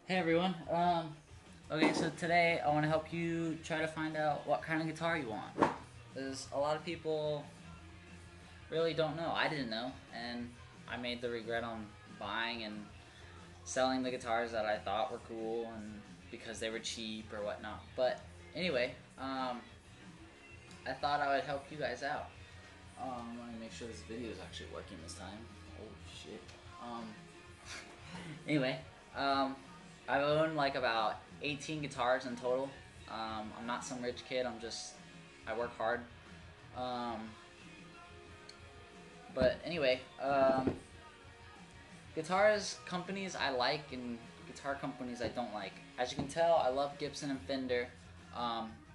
Hey everyone. Okay, so today I want to help you try to find out what kind of guitar you want. Because a lot of people really don't know. I didn't know, and I made the regret on buying and selling the guitars that I thought were cool and because they were cheap or whatnot. But anyway, I thought I would help you guys out. Let me make sure this video is actually working this time. Oh shit. Anyway, I've owned like about 18 guitars in total. I'm not some rich kid. I work hard. But anyway, guitars companies I like and guitar companies I don't like. As you can tell, I love Gibson and Fender.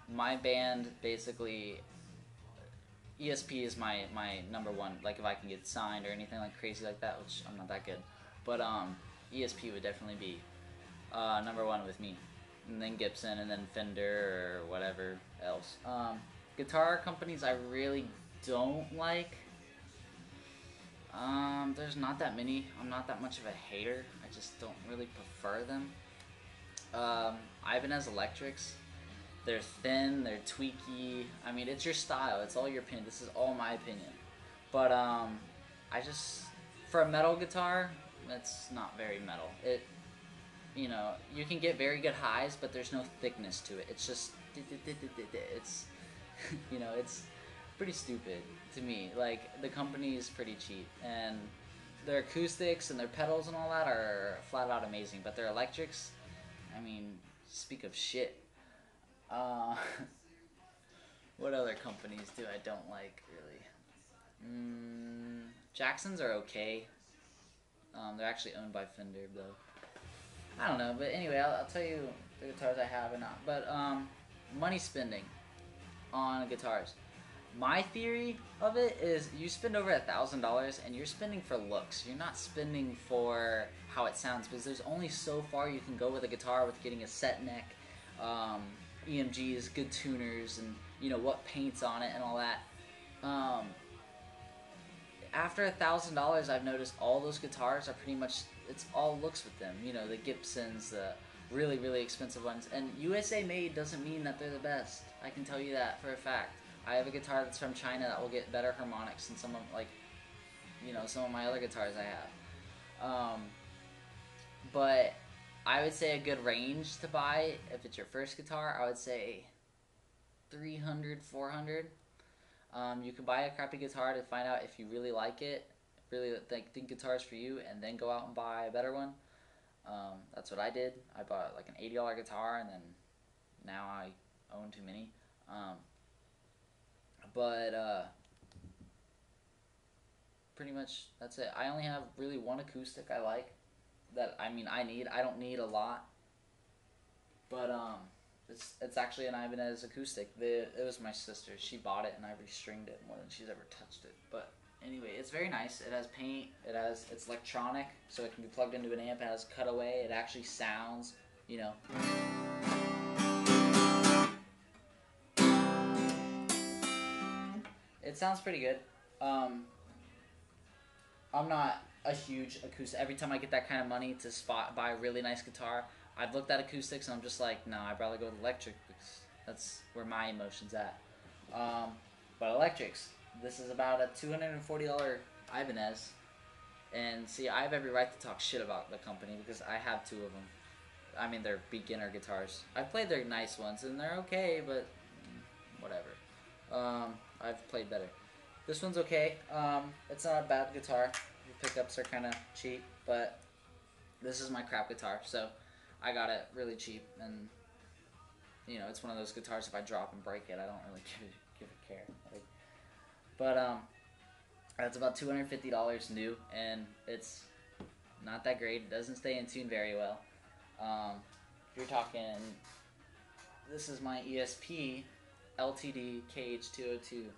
My band basically, ESP is my number one. Like if I can get signed or anything like crazy like that, which I'm not that good. But ESP would definitely be number one with me, and then Gibson, and then Fender or whatever else. Guitar companies I really don't like. There's not that many. I'm not that much of a hater. I just don't really prefer them. Ibanez Electrics. They're thin. They're tweaky. I mean, it's your style. It's all your opinion. This is all my opinion. But I just, for a metal guitar, that's not very metal. You know, you can get very good highs, but there's no thickness to it. It's just, it's, you know, it's pretty stupid to me. Like, the company is pretty cheap, and their acoustics and their pedals and all that are flat out amazing, but their electrics, I mean, speak of shit. What other companies do I don't like, really? Jacksons are okay. They're actually owned by Fender, though. I don't know, but anyway, I'll tell you the guitars I have and not. But money spending on guitars. My theory of it is you spend over $1,000 and you're spending for looks. You're not spending for how it sounds, because there's only so far you can go with a guitar with getting a set neck, EMGs, good tuners, and you know what paints on it and all that. After $1,000, I've noticed all those guitars are pretty much, it's all looks with them. You know, the Gibsons, the really, really expensive ones. And USA made doesn't mean that they're the best. I can tell you that for a fact. I have a guitar that's from China that will get better harmonics than some of, like, you know, some of my other guitars I have. But I would say a good range to buy, if it's your first guitar, I would say 300, 400. You can buy a crappy guitar to find out if you really like it, really think guitar's for you, and then go out and buy a better one. That's what I did. I bought like an $80 guitar, and then now I own too many. Pretty much that's it. I only have really one acoustic I like. I don't need a lot. But it's actually an Ibanez acoustic. It was my sister. She bought it, and I restringed it more than she's ever touched it. But anyway, it's very nice. It has paint. It's electronic, so it can be plugged into an amp. It has cutaway. It actually sounds, you know. It sounds pretty good. I'm not a huge acoustic. Every time I get that kind of money to buy a really nice guitar, I've looked at acoustics and I'm just like, no, I'd rather go with electric because that's where my emotion's at. But electrics, this is about a $240 Ibanez. And see, I have every right to talk shit about the company because I have two of them. I mean, they're beginner guitars. I've played their nice ones and they're okay, but whatever. I've played better. This one's okay. It's not a bad guitar. The pickups are kind of cheap, but this is my crap guitar, so I got it really cheap, and you know, it's one of those guitars, if I drop and break it, I don't really give a care. Like, but that's about $250 new, and it's not that great. It doesn't stay in tune very well. If you're talking, this is my ESP LTD KH202.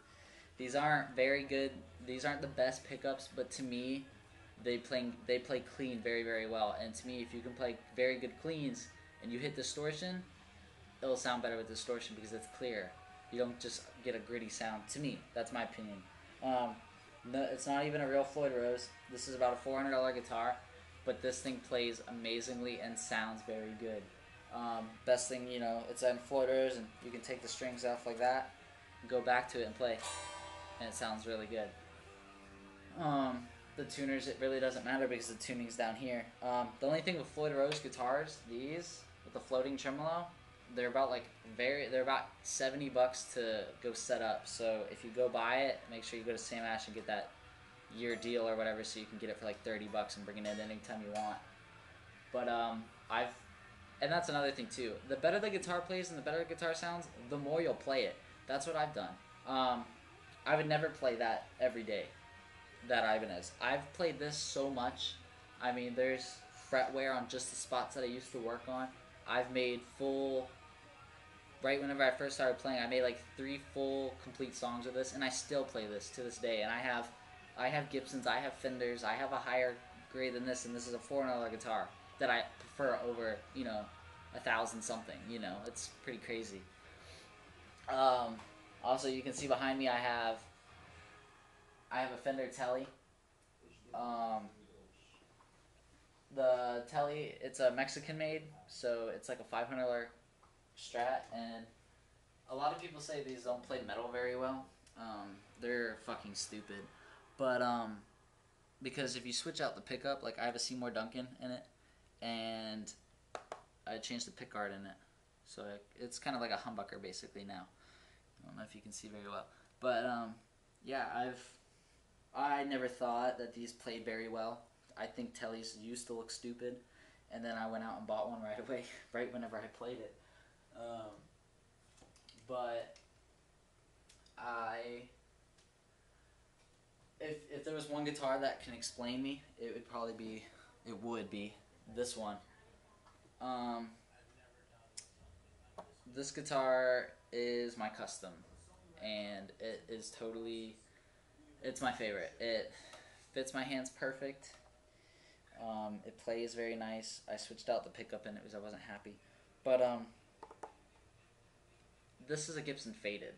These aren't very good. These aren't the best pickups, but to me, they play clean very, very well. And to me, if you can play very good cleans and you hit distortion, it'll sound better with distortion because it's clear. You don't just get a gritty sound. To me, that's my opinion. No, it's not even a real Floyd Rose. This is about a $400 guitar. but this thing plays amazingly and sounds very good. Best thing, you know, it's on floaters, and you can take the strings off like that, go back to it and play, and it sounds really good. The tuners, it really doesn't matter because the tuning's down here. The only thing with Floyd Rose guitars, these with the floating tremolo, they're about they're about $70 to go set up. So if you go buy it, make sure you go to Sam Ash and get that year deal or whatever, so you can get it for like $30 and bring it in anytime you want. But and that's another thing too. The better the guitar plays and the better the guitar sounds, the more you'll play it. That's what I've done. I would never play that every day. That Ivan is. I've played this so much. I mean, there's fret wear on just the spots that I used to work on. I've made full. Right whenever I first started playing, I made like 3 full complete songs with this, and I still play this to this day. And I have Gibsons, I have Fenders, I have a higher grade than this, and this is a $400 guitar that I prefer over, you know, 1,000 something. You know, it's pretty crazy. Also, you can see behind me I have a Fender Tele. The Tele, it's a Mexican made, so it's like a $500 Strat, and a lot of people say these don't play metal very well. They're fucking stupid. But, because if you switch out the pickup, like I have a Seymour Duncan in it, and I changed the pickguard in it. So it's kind of like a humbucker basically now. I don't know if you can see very well. But, yeah, I never thought that these played very well. I think Telly's used to look stupid, and then I went out and bought one right away, right whenever I played it. But if there was one guitar that can explain me, it would be this one. This guitar is my custom, and it is totally. It's my favorite. It fits my hands perfect. It plays very nice. I switched out the pickup in it because I wasn't happy. But this is a Gibson Faded.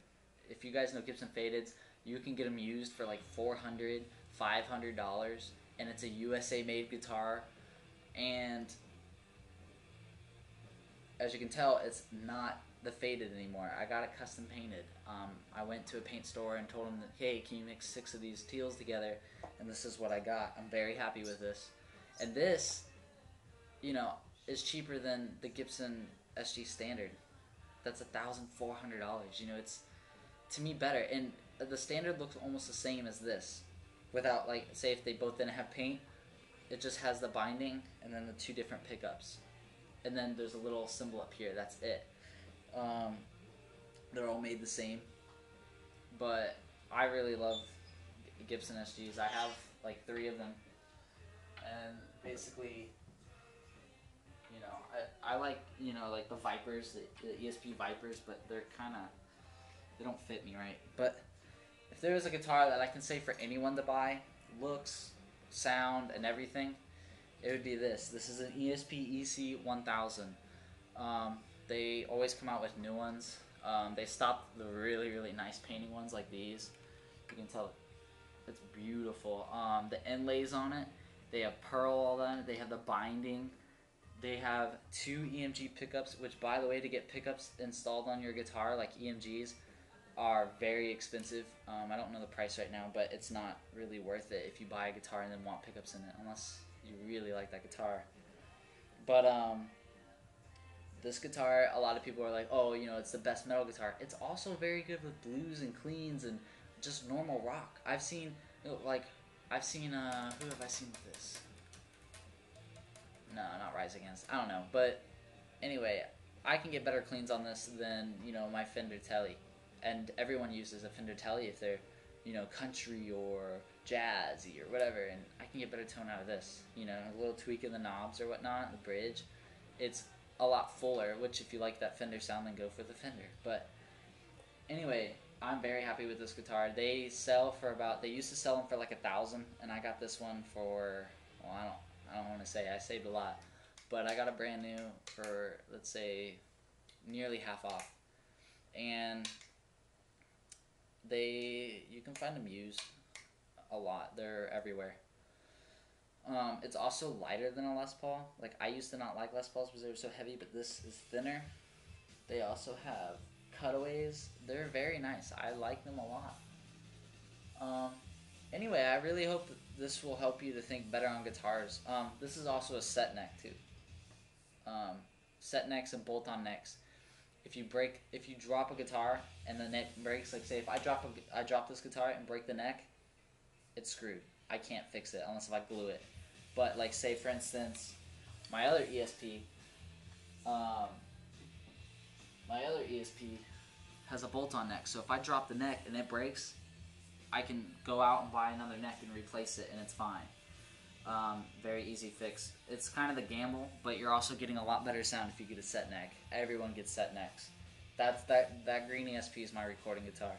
If you guys know Gibson Fadeds, you can get them used for like $400, $500, and it's a USA made guitar. And as you can tell, it's not the Faded anymore. I got it custom painted. I went to a paint store and told them that, hey, can you mix 6 of these teals together? And this is what I got. I'm very happy with this. And this, you know, is cheaper than the Gibson SG Standard. That's $1,400. You know, it's, to me, better. And the Standard looks almost the same as this. Without, like, say if they both didn't have paint, it just has the binding and then the 2 different pickups. And then there's a little symbol up here. That's it. They're all made the same, but I really love Gibson SGs. I have like 3 of them, and basically, you know, I like, you know, like the Vipers, the ESP Vipers, but they don't fit me right. But if there was a guitar that I can say for anyone to buy, looks, sound, and everything, it would be this. This is an ESP EC 1000. They always come out with new ones. They stopped the really, really nice painting ones like these. You can tell it's beautiful. The inlays on it, they have pearl all on it. They have the binding. They have 2 EMG pickups, which, by the way, to get pickups installed on your guitar, like EMGs, are very expensive. I don't know the price right now, but it's not really worth it if you buy a guitar and then want pickups in it, unless you really like that guitar. But, this guitar, a lot of people are like, oh, you know, it's the best metal guitar. It's also very good with blues and cleans and just normal rock. I've seen, who have I seen with this? No, not Rise Against. I don't know. But anyway, I can get better cleans on this than, you know, my Fender Tele. And everyone uses a Fender Tele if they're, you know, country or jazzy or whatever. And I can get better tone out of this. You know, a little tweak in the knobs or whatnot, the bridge. It's a lot fuller, which if you like that Fender sound, then go for the Fender. But anyway, I'm very happy with this guitar. They used to sell them for like $1,000, and I got this one for, well, I don't want to say, I saved a lot, but I got a brand new for, let's say, nearly half off. And you can find them used a lot. They're everywhere. It's also lighter than a Les Paul. Like, I used to not like Les Pauls because they were so heavy, but this is thinner. They also have cutaways. They're very nice. I like them a lot. Anyway, I really hope that this will help you to think better on guitars. This is also a set neck too. Set necks and bolt-on necks. If you drop a guitar and the neck breaks, like say if I drop this guitar and break the neck, it's screwed. I can't fix it unless if I glue it. But like say for instance, my other ESP, has a bolt-on neck. So if I drop the neck and it breaks, I can go out and buy another neck and replace it, and it's fine. Very easy fix. It's kind of the gamble, but you're also getting a lot better sound if you get a set neck. Everyone gets set necks. That green ESP is my recording guitar.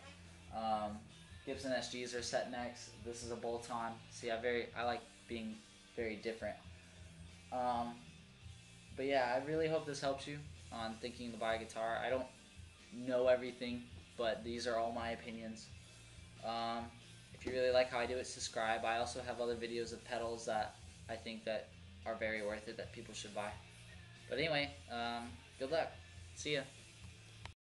Gibson SGs are set necks. This is a bolt-on. See, I like being very different. But yeah, I really hope this helps you on thinking to buy a guitar. I don't know everything, but these are all my opinions. If you really like how I do it, subscribe. I also have other videos of pedals that I think that are very worth it that people should buy. But anyway, good luck. See ya.